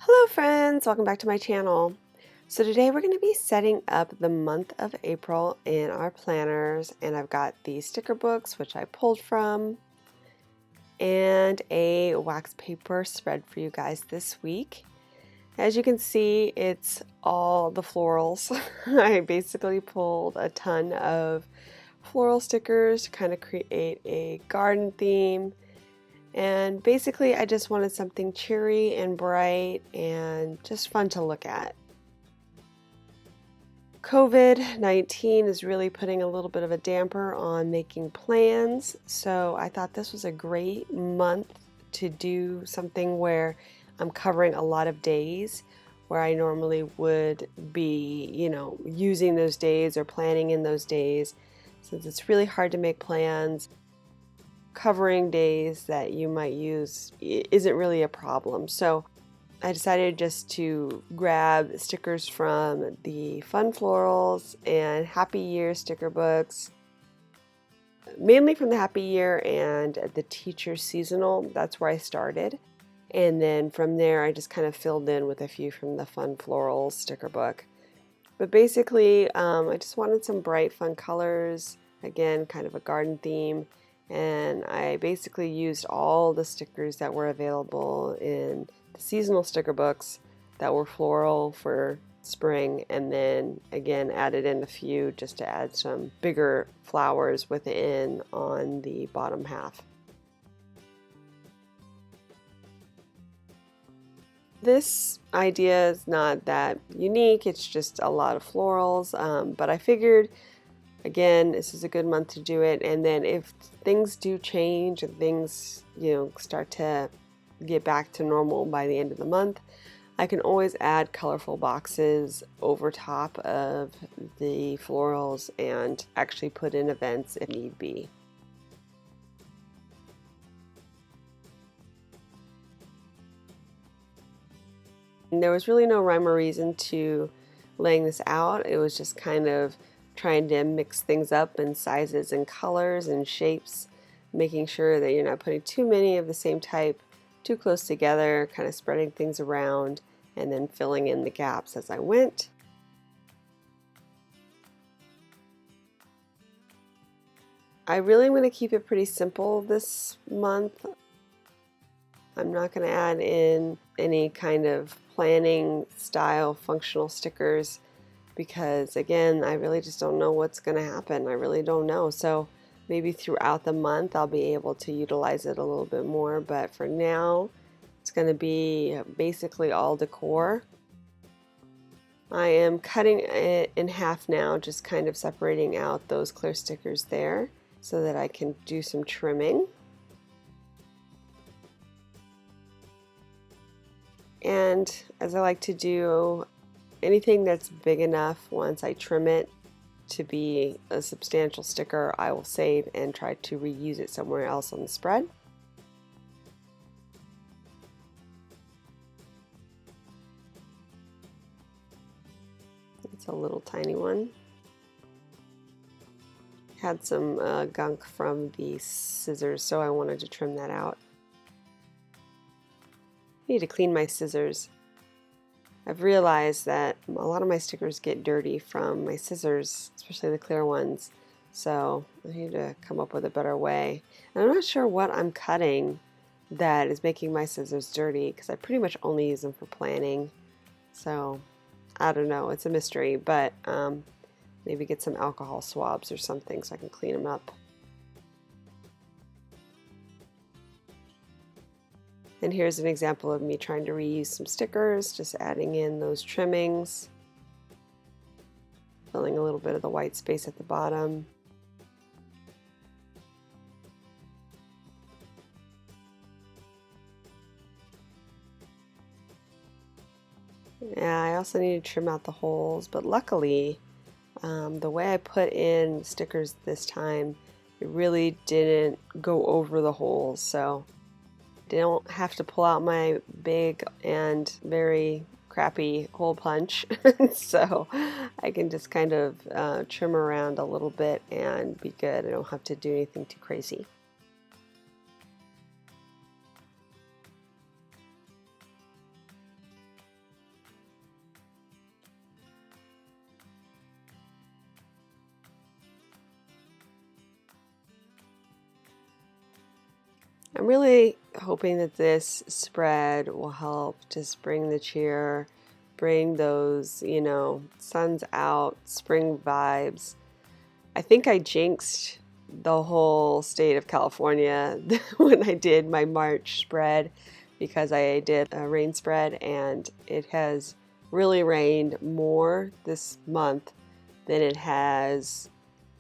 Hello friends, welcome back to my channel. So today we're going to be setting up the month of April in our planners, and I've got these sticker books which I pulled from and a wax paper spread for you guys this week. As you can see, it's all the florals. I basically pulled a ton of floral stickers to kind of create a garden theme. And basically, I just wanted something cheery and bright and just fun to look at. COVID-19 is really putting a little bit of a damper on making plans, so I thought this was a great month to do something where I'm covering a lot of days where I normally would be, using those days or planning in those days. Since it's really hard to make plans, covering days that you might use isn't really a problem. So I decided just to grab stickers from the Fun Florals and Happy Year sticker books, mainly from the Happy Year and the Teacher Seasonal. That's where I started. And then from there, I just kind of filled in with a few from the Fun Florals sticker book. But basically, I just wanted some bright, fun colors. Again, kind of a garden theme. And I basically used all the stickers that were available in the seasonal sticker books that were floral for spring, and then again added in a few just to add some bigger flowers within on the bottom half. This idea is not that unique, it's just a lot of florals, but I figured, again, this is a good month to do it, and then if things do change and things, start to get back to normal by the end of the month, I can always add colorful boxes over top of the florals and actually put in events if need be. And there was really no rhyme or reason to laying this out. It was just kind of trying to mix things up in sizes and colors and shapes, making sure that you're not putting too many of the same type too close together, kind of spreading things around and then filling in the gaps as I went. I really want to keep it pretty simple this month. I'm not going to add in any kind of planning style functional stickers because, again, I really just don't know what's going to happen. I really don't know. So maybe throughout the month I'll be able to utilize it a little bit more, but for now it's going to be basically all decor. I am cutting it in half now, just kind of separating out those clear stickers there so that I can do some trimming. And as I like to do, anything that's big enough, once I trim it to be a substantial sticker, I will save and try to reuse it somewhere else on the spread. It's a little tiny one. Had some gunk from the scissors, so I wanted to trim that out. I need to clean my scissors. I've realized that a lot of my stickers get dirty from my scissors, especially the clear ones, so I need to come up with a better way. And I'm not sure what I'm cutting that is making my scissors dirty because I pretty much only use them for planning, so I don't know, it's a mystery, but maybe get some alcohol swabs or something so I can clean them up. And here's an example of me trying to reuse some stickers, just adding in those trimmings, filling a little bit of the white space at the bottom. Yeah, I also need to trim out the holes, but luckily the way I put in stickers this time, it really didn't go over the holes, so I don't have to pull out my big and very crappy hole punch. So I can just kind of trim around a little bit and be good. I don't have to do anything too crazy. I'm really hoping that this spread will help just bring the cheer, bring those, sun's out, spring vibes. I think I jinxed the whole state of California when I did my March spread because I did a rain spread and it has really rained more this month than it has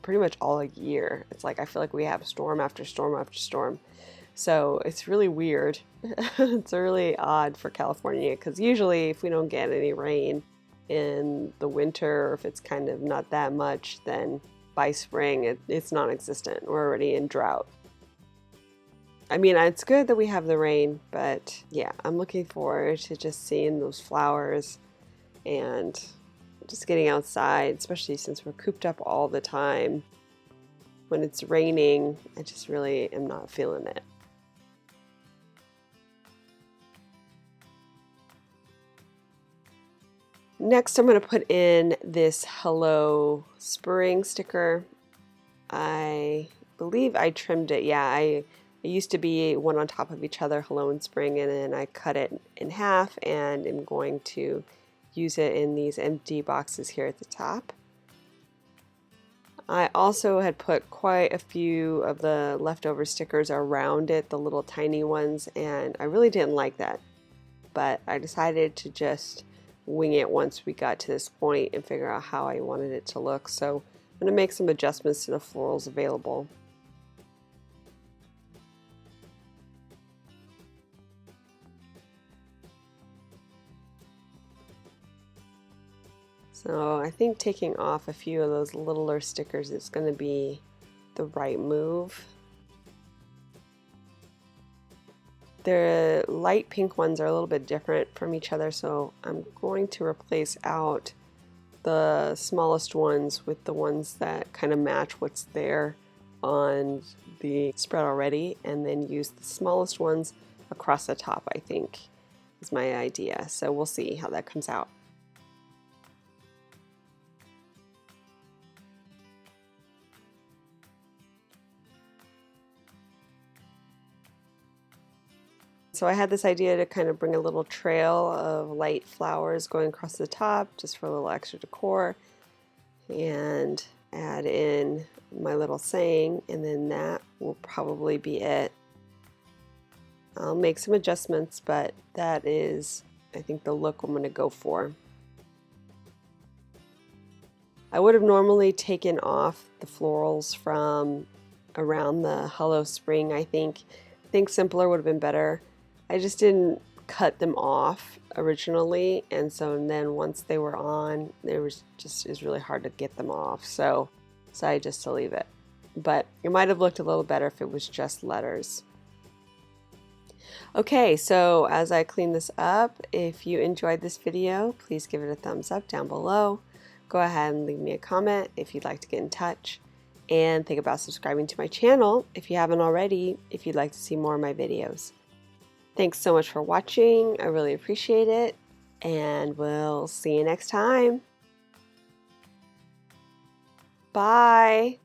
pretty much all year. It's like I feel like we have storm after storm after storm. So it's really weird. It's really odd for California because usually if we don't get any rain in the winter or if it's kind of not that much, then by spring it's non-existent. We're already in drought. I mean, it's good that we have the rain, but yeah, I'm looking forward to just seeing those flowers and just getting outside, especially since we're cooped up all the time. When it's raining, I just really am not feeling it. Next, I'm going to put in this Hello Spring sticker. I believe I trimmed it. Yeah, it used to be one on top of each other, Hello and Spring, and then I cut it in half and I'm going to use it in these empty boxes here at the top. I also had put quite a few of the leftover stickers around it, the little tiny ones, and I really didn't like that. But I decided to just wing it once we got to this point and figure out how I wanted it to look. So I'm going to make some adjustments to the florals available. So I think taking off a few of those littler stickers is going to be the right move. The light pink ones are a little bit different from each other, so I'm going to replace out the smallest ones with the ones that kind of match what's there on the spread already, and then use the smallest ones across the top, I think is my idea. So we'll see how that comes out. So I had this idea to kind of bring a little trail of light flowers going across the top just for a little extra decor, and add in my little saying, and then that will probably be it. I'll make some adjustments, but that is, I think, the look I'm going to go for. I would have normally taken off the florals from around the Hello Spring, I think. Simpler would have been better. I just didn't cut them off originally, and so then once they were on, it was really hard to get them off. So I just to leave it. But it might have looked a little better if it was just letters. Okay, so as I clean this up, if you enjoyed this video, please give it a thumbs up down below. Go ahead and leave me a comment if you'd like to get in touch. And think about subscribing to my channel if you haven't already, if you'd like to see more of my videos. Thanks so much for watching. I really appreciate it. And we'll see you next time. Bye.